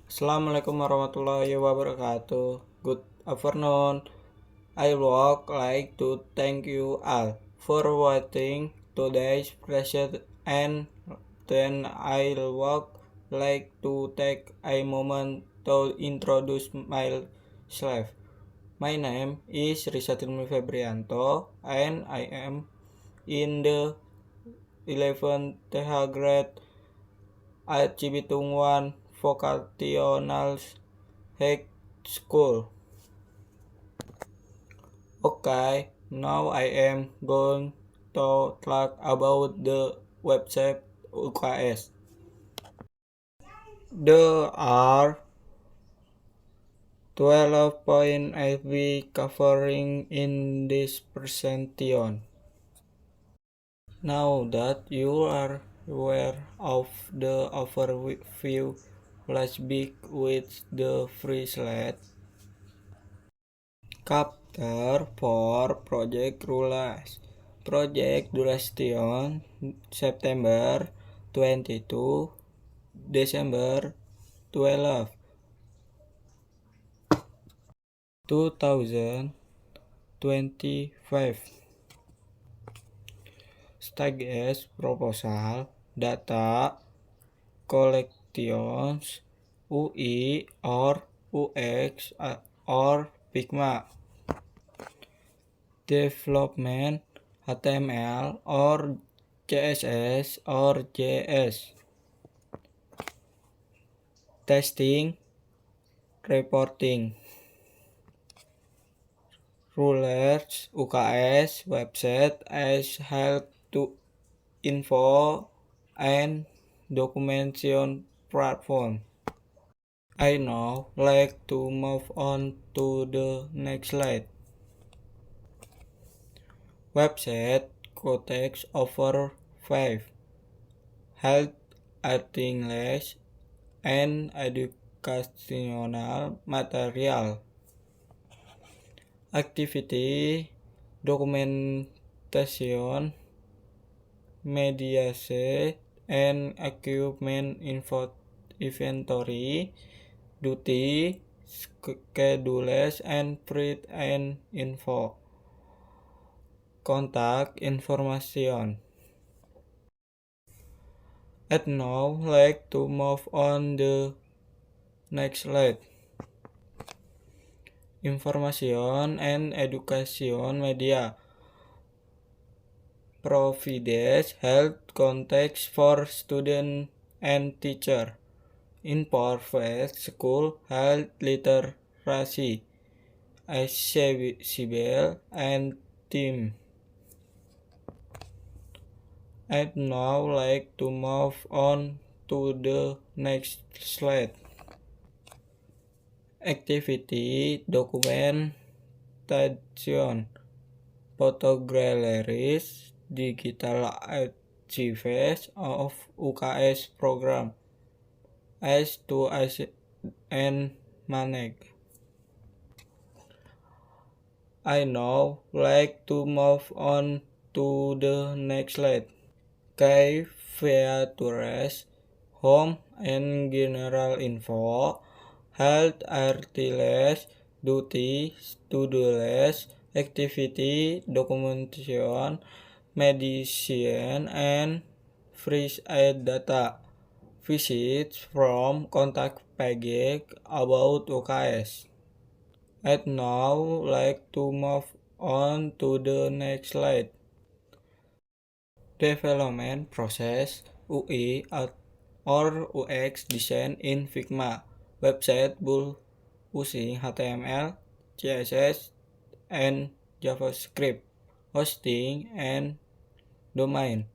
Assalamualaikum warahmatullahi wabarakatuh. Good afternoon. I would like to thank you all for watching today's present, and then I would like to take a moment to introduce myself. My name is Risatilmi Febrianto and I am in the 11th grade at Cibitung 1 Vocational High School. Okay, now I am going to talk about the website UKS. There are 12 points I will be covering in this presentation. Now that you are aware of the overview, let's begin with the free slide. Chapter 4 Project Rules. Project duration September 22 December 12 2025. Stage S Proposal Data Collections UI or UX or Figma. Development HTML or CSS or JS. Testing Reporting. Rulers UKS website as help to info and documentation platform. I now like to move on to the next slide. Website context over 5. Health articles and educational material. Activity documentation, media set, and equipment inventory, duty, schedules, and print and info. Contact information. I'd now like to move on the next slide. Information and education media provides health context for student and teacher. Improve school health literacy, accessible and team. I'd now like to move on to the next slide. Activity documentation, photo galleries, digital archives of UKS program, as to and manage. I now like to move on to the next slide. Key features, home and general info, health articles, duty, to-do list, activity, documentation, medicine, and freeze aid data. Visits from contact page about UKS. I'd now like to move on to the next slide. Development process UI or UX design in Figma. Website using HTML, CSS, and JavaScript. Hosting and domain.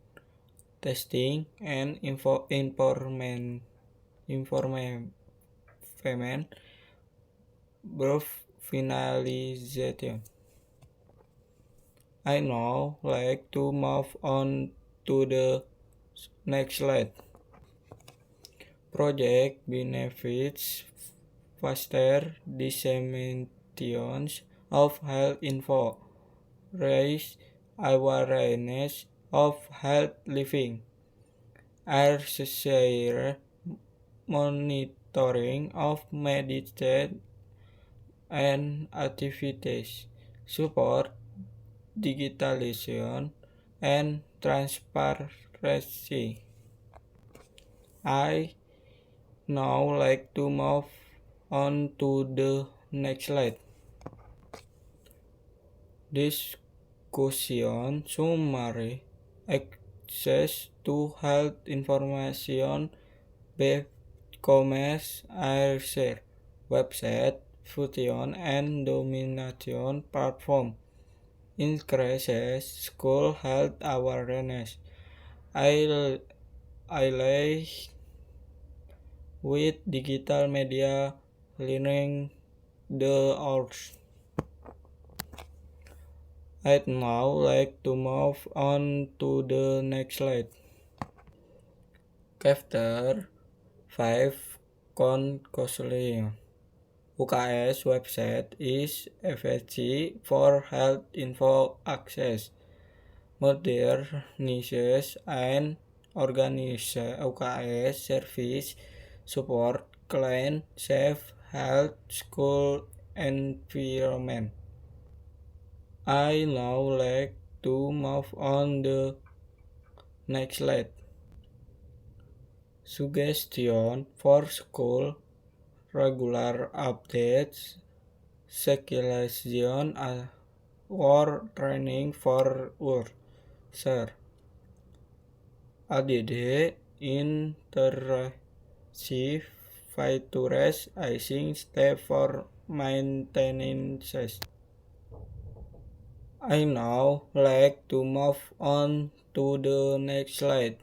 Testing and information. Brief finalization. I now like to move on to the next slide. Project benefits faster dissemination of health info, raise awareness of health living, share monitoring of meditation and activities, support digitalization and transparency. I now like to move on to the next slide. Discussion summary. Access to health information by commerce share website fusion and domination platform increases school health awareness. I like with digital media learning the arts. I'd now like to move on to the next slide. Chapter 5 Conclusion. UKS website is effective for health info access. Modernizes and organizes UKS service support clean, safe health school environment. I now like to move on the next slide. Suggestion for school regular updates, circulation or training for work. Sir, ADD interassive features icing step for maintenance. I now like to move on to the next slide.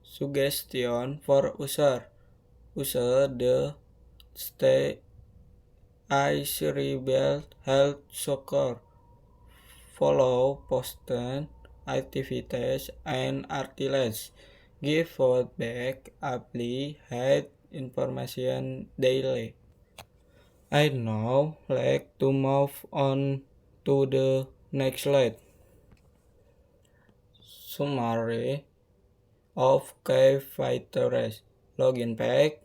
Suggestion for user. User the stay cerebral health soccer. Follow posted activities and articles. Give feedback, apply health information daily. I now like to move on to the next slide. Summary of key features. Login page,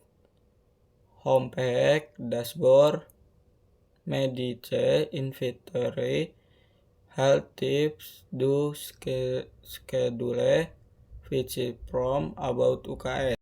home page, dashboard, Medicaid inventory, health tips, do schedule, visit from about UKS.